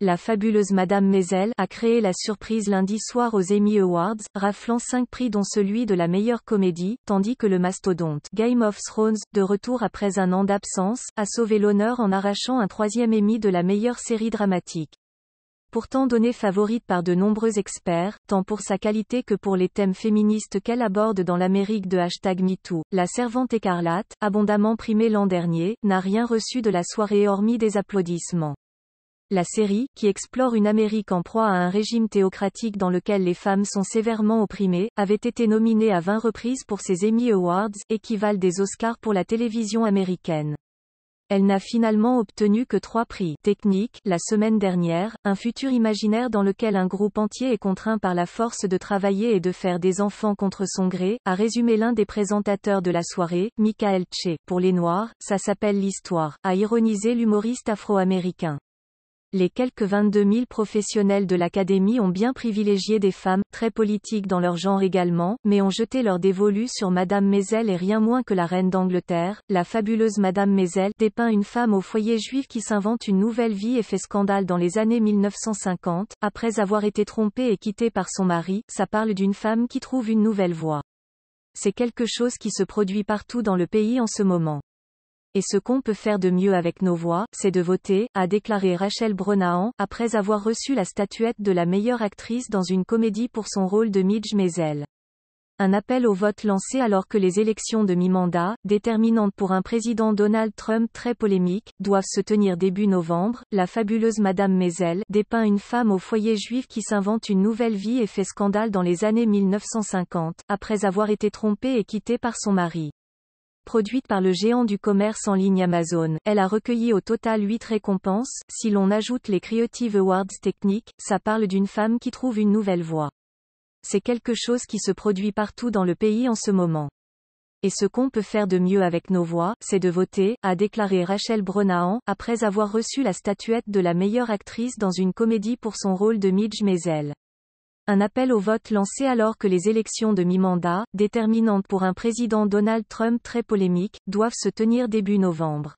La fabuleuse Madame Maisel a créé la surprise lundi soir aux Emmy Awards, raflant 5 prix dont celui de la meilleure comédie, tandis que le mastodonte Game of Thrones, de retour après un an d'absence, a sauvé l'honneur en arrachant un 3e Emmy de la meilleure série dramatique. Pourtant donnée favorite par de nombreux experts, tant pour sa qualité que pour les thèmes féministes qu'elle aborde dans l'Amérique de #MeToo, La Servante écarlate, abondamment primée l'an dernier, n'a rien reçu de la soirée hormis des applaudissements. La série, qui explore une Amérique en proie à un régime théocratique dans lequel les femmes sont sévèrement opprimées, avait été nominée à 20 reprises pour ses Emmy Awards, équivalent des Oscars pour la télévision américaine. Elle n'a finalement obtenu que 3 prix techniques, la semaine dernière, un futur imaginaire dans lequel un groupe entier est contraint par la force de travailler et de faire des enfants contre son gré, a résumé l'un des présentateurs de la soirée, Michael Che. Pour les Noirs, ça s'appelle l'histoire, a ironisé l'humoriste afro-américain. Les quelques 22 000 professionnels de l'Académie ont bien privilégié des femmes, très politiques dans leur genre également, mais ont jeté leur dévolu sur Madame Maisel et rien moins que la reine d'Angleterre. La fabuleuse Madame Maisel dépeint une femme au foyer juif qui s'invente une nouvelle vie et fait scandale dans les années 1950, après avoir été trompée et quittée par son mari. Ça parle d'une femme qui trouve une nouvelle voie. C'est quelque chose qui se produit partout dans le pays en ce moment. Et ce qu'on peut faire de mieux avec nos voix, c'est de voter, a déclaré Rachel Brosnahan, après avoir reçu la statuette de la meilleure actrice dans une comédie pour son rôle de Midge Maisel. Un appel au vote lancé alors que les élections de mi-mandat, déterminantes pour un président Donald Trump très polémique, doivent se tenir début novembre. La fabuleuse Madame Maisel dépeint une femme au foyer juif qui s'invente une nouvelle vie et fait scandale dans les années 1950, après avoir été trompée et quittée par son mari. Produite par le géant du commerce en ligne Amazon, elle a recueilli au total 8 récompenses. Si l'on ajoute les Creative Awards techniques, ça parle d'une femme qui trouve une nouvelle voie. C'est quelque chose qui se produit partout dans le pays en ce moment. Et ce qu'on peut faire de mieux avec nos voix, c'est de voter, a déclaré Rachel Brosnahan, après avoir reçu la statuette de la meilleure actrice dans une comédie pour son rôle de Midge Maisel. Un appel au vote lancé alors que les élections de mi-mandat, déterminantes pour un président Donald Trump très polémique, doivent se tenir début novembre.